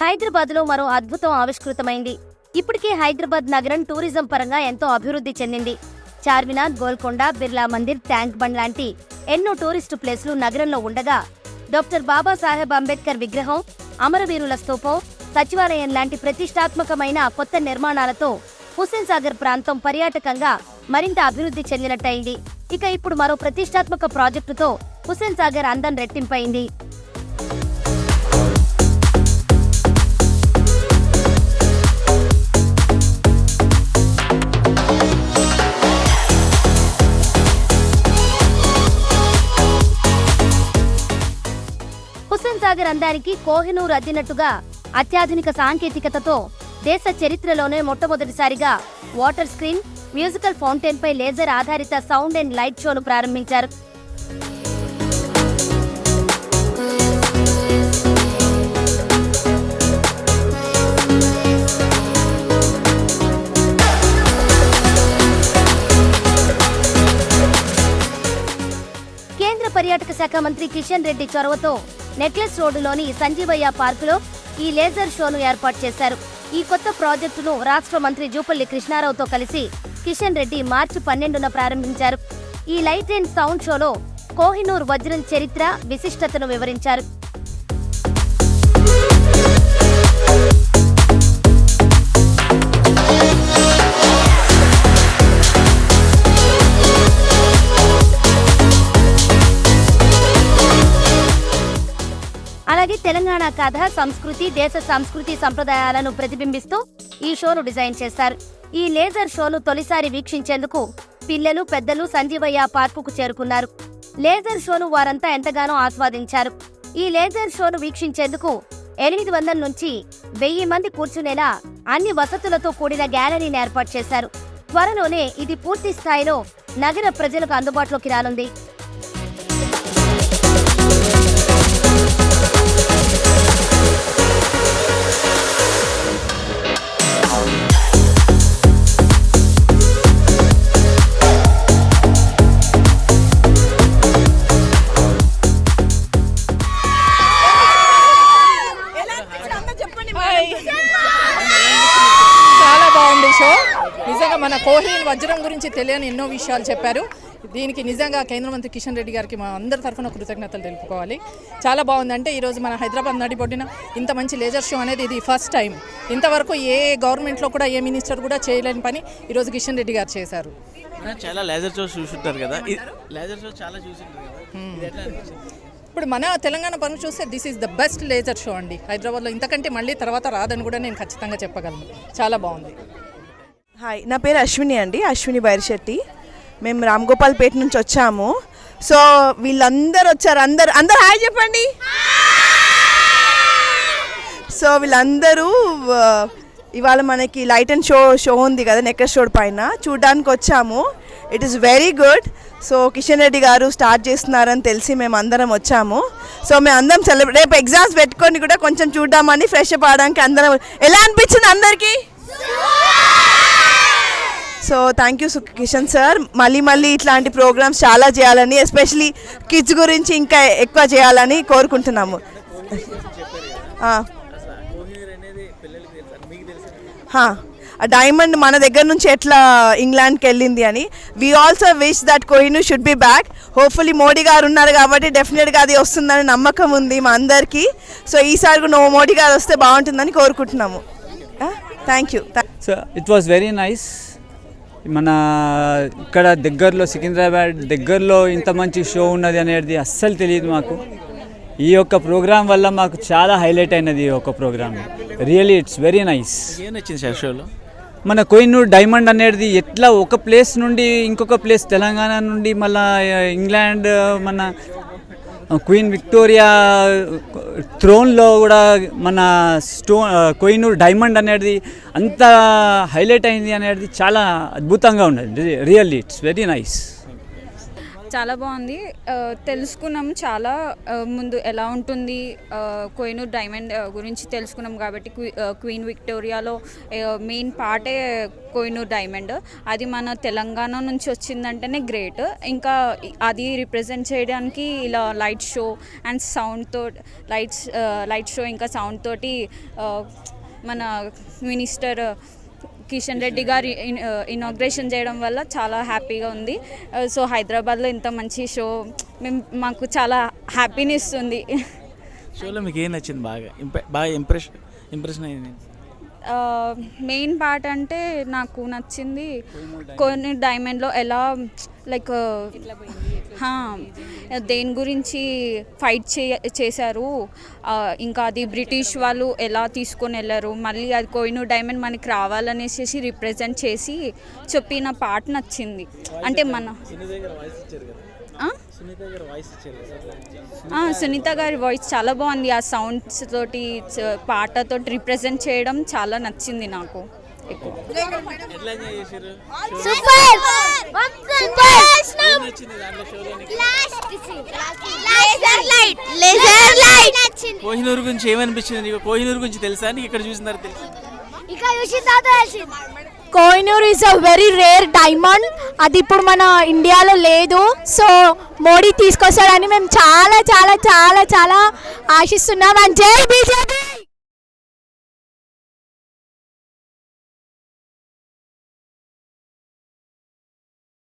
హైదరాబాద్లో మరో అద్భుతం ఆవిష్కృతమైంది. ఇప్పటికే హైదరాబాద్ నగరం టూరిజం పరంగా ఎంతో అభివృద్ధి చెందింది. చార్మినార్, గోల్కొండ, బిర్లా మందిర్, ట్యాంక్ బండ్ లాంటి ఎన్నో టూరిస్టు ప్లేస్లు నగరంలో ఉండగా డాక్టర్ బాబాసాహెబ్ అంబేద్కర్ విగ్రహం, అమరవీరుల స్తూపం, సచివాలయం లాంటి ప్రతిష్టాత్మకమైన కొత్త నిర్మాణాలతో హుస్సేన్ సాగర్ ప్రాంతం పర్యాటకంగా మరింత అభివృద్ధి చెందినట్టయింది. ఇక ఇప్పుడు మరో ప్రతిష్టాత్మక ప్రాజెక్టుతో హుస్సేన్ సాగర్ అందం రెట్టింపైంది. హుస్సేన్ సాగర్ అందానికి కోహినూర్ అద్దినట్టుగా అత్యాధునిక సాంకేతికతతో దేశ చరిత్రలోనే మొట్టమొదటిసారిగా వాటర్ స్క్రీన్, మ్యూజికల్ ఫౌంటైన్ పై లేజర్ ఆధారిత సౌండ్ అండ్ లైట్ షోను ప్రారంభించారు. కేంద్ర పర్యాటక శాఖ మంత్రి కిషన్ రెడ్డి చొరవతో నెక్లెస్ రోడ్డులోని సంజీవయ్య పార్కులో ఈ లేజర్ షోను ఏర్పాటు చేశారు. ఈ కొత్త ప్రాజెక్టును రాష్ట్ర మంత్రి జూపల్లి కృష్ణారావుతో కలిసి కిషన్ రెడ్డి మార్చి 12న ప్రారంభించారు. ఈ లైట్ అండ్ సౌండ్ షోలో కోహినూర్ వజ్రం చరిత్ర, విశిష్టతను వివరించారు. అలాగే తెలంగాణ కథ, సంస్కృతి, దేశ సంస్కృతి సంప్రదాయాలను ప్రతిబింబిస్తూ ఈ షోను డిజైన్ చేశారు. ఈ లేజర్ షోను తొలిసారి వీక్షించేందుకు పిల్లలు, పెద్దలు సంజీవయ్య పార్కుకు చేరుకున్నారు. లేజర్ షోను వారంతా ఎంతగానో ఆస్వాదించారు. ఈ లేజర్ షోను వీక్షించేందుకు 800 నుంచి 1000 మంది కూర్చునేలా అన్ని వసతులతో కూడిన గ్యాలరీని ఏర్పాటు చేశారు. త్వరలోనే ఇది పూర్తి స్థాయిలో నగర ప్రజలకు అందుబాటులోకి రానుంది. చాలా బాగుంది షో. నిజంగా మన కోహినూర్ వజ్రం గురించి తెలియని ఎన్నో విషయాలు చెప్పారు. దీనికి నిజంగా కేంద్ర మంత్రి కిషన్ రెడ్డి గారికి మా అందరి తరఫున కృతజ్ఞతలు తెలుపుకోవాలి. చాలా బాగుంది. అంటే ఈరోజు మన హైదరాబాద్ నడిబొడ్డిన ఇంత మంచి లేజర్ షో అనేది ఇది ఫస్ట్ టైం. ఇంతవరకు ఏ గవర్నమెంట్లో కూడా ఏ మినిస్టర్ కూడా చేయలేని పని ఈరోజు కిషన్ రెడ్డి గారు చేశారు. చాలా లేజర్ షోస్ చూసుంటారు కదా, లేజర్ షోస్ చాలా చూసుంటారు కదా. ఇప్పుడు మన తెలంగాణ పనులు చూస్తే this is the best laser show అండి. హైదరాబాద్లో ఇంతకంటే మళ్ళీ తర్వాత రాదని కూడా నేను ఖచ్చితంగా చెప్పగలను. చాలా బాగుంది. హాయ్, నా పేరు అశ్విని అండి, అశ్విని బైరిశెట్టి. మేము రామ్గోపాల్పేట నుంచి వచ్చాము. సో వీళ్ళందరూ వచ్చారు. అందరు హాయ్ చెప్పండి. సో వీళ్ళందరూ ఇవాళ మనకి లైట్ అండ్ షో ఉంది కదా నెక్లెస్ రోడ్ పైన, చూడడానికి వచ్చాము. It is very good. So Kishan Reddy గారు స్టార్ట్ చేస్తున్నారని తెలిసి మేము అందరం వచ్చాము. సో మేము అందరం రేపు ఎగ్జామ్స్ పెట్టుకొని కూడా కొంచెం చూద్దామని ఫ్రెష్ అప్ అవడానికి అందరం. ఎలా అనిపించింది అందరికీ? So thank you Kishan sir. మళ్ళీ ఇట్లాంటి ప్రోగ్రామ్స్ చాలా చేయాలని, ఎస్పెషలీ కిడ్స్ గురించి ఇంకా ఎక్కువ చేయాలని కోరుకుంటున్నాము. డైమండ్ మన దగ్గర నుంచి ఎట్లా ఇంగ్లాండ్కి వెళ్ళింది అని. We also wish that Kohinoor should be back. Hopefully Modi గారు ఉన్నారు కాబట్టి డెఫినెట్గా అది వస్తుందని నమ్మకం ఉంది మా అందరికీ. సో ఈసారి కూడా మోడీ గారు వస్తే బాగుంటుందని కోరుకుంటున్నాము. Thank you. So it was very nice. మన ఇక్కడ దగ్గరలో సికింద్రాబాద్ దగ్గరలో ఇంత మంచి షో ఉన్నది అనేది అస్సలు తెలియదు మాకు. ఈ యొక్క ప్రోగ్రామ్ వల్ల మాకు చాలా హైలైట్ అయినది. ఈ యొక్క program really it's very nice. ఏం నచ్చింది సార్ షోలో? మన కోహినూర్ డైమండ్ అనేది ఎట్లా ఒక ప్లేస్ నుండి ఇంకొక ప్లేస్, తెలంగాణ నుండి మళ్ళీ ఇంగ్లాండ్, మన క్వీన్ విక్టోరియా థ్రోన్లో కూడా మన కోహినూర్ డైమండ్ అనేది అంత హైలైట్ అయింది అనేది చాలా అద్భుతంగా ఉన్నది. Really it's very nice. చాలా బాగుంది. తెలుసుకున్నాం చాలా ముందు ఎలా ఉంటుంది కోహినూర్ డైమండ్ గురించి తెలుసుకున్నాం కాబట్టి క్వీన్ విక్టోరియాలో మెయిన్ పార్టే కోహినూర్ డైమండ్. అది మన తెలంగాణ నుంచి వచ్చిందంటేనే గ్రేట్. ఇంకా అది రిప్రజెంట్ చేయడానికి ఇలా లైట్ షో అండ్ సౌండ్తో లైట్ షో ఇంకా సౌండ్ తోటి మన మినిస్టర్ కిషన్ రెడ్డి గారు ఇనాగ్రేషన్ చేయడం వల్ల చాలా హ్యాపీగా ఉంది. సో హైదరాబాద్లో ఇంత మంచి షో మాకు చాలా హ్యాపీని ఇస్తుంది. షోలో మీకు ఏం నచ్చింది బాగా ఇంప్రెషన్ అయింది? మెయిన్ పార్ట్ అంటే నాకు నచ్చింది కోహినూర్ డైమండ్లో ఎలా లైక్ దేని గురించి ఫైట్ చేశారు, ఇంకా అది బ్రిటిష్ వాళ్ళు ఎలా తీసుకొని వెళ్ళారు, మళ్ళీ అది కోహినూర్ డైమండ్ మనకి రావాలనేసి రిప్రజెంట్ చేసి చెప్పిన పార్ట్ నచ్చింది. అంటే మన సునీత గారి వాయిస్ చాలా బాగుంది. ఆ సౌండ్స్ తోటి పాటతో రిప్రజెంట్ చేయడం చాలా నచ్చింది నాకు ఎక్కువ. కోహినూర్ గురించి ఏమనిపించింది నీకు? కోహినూర్ గురించి తెలుసా నీకు? ఇక్కడ చూసిన తర్వాత Kohinoor is a very rare diamond. అది ఇప్పుడు మన ఇండియాలో లేదు. సో మోడీ తీసుకొస్తాడని మేము చాలా చాలా చాలా చాలా ఆశిస్తున్నాం. అండ్ జై బీజేపీ.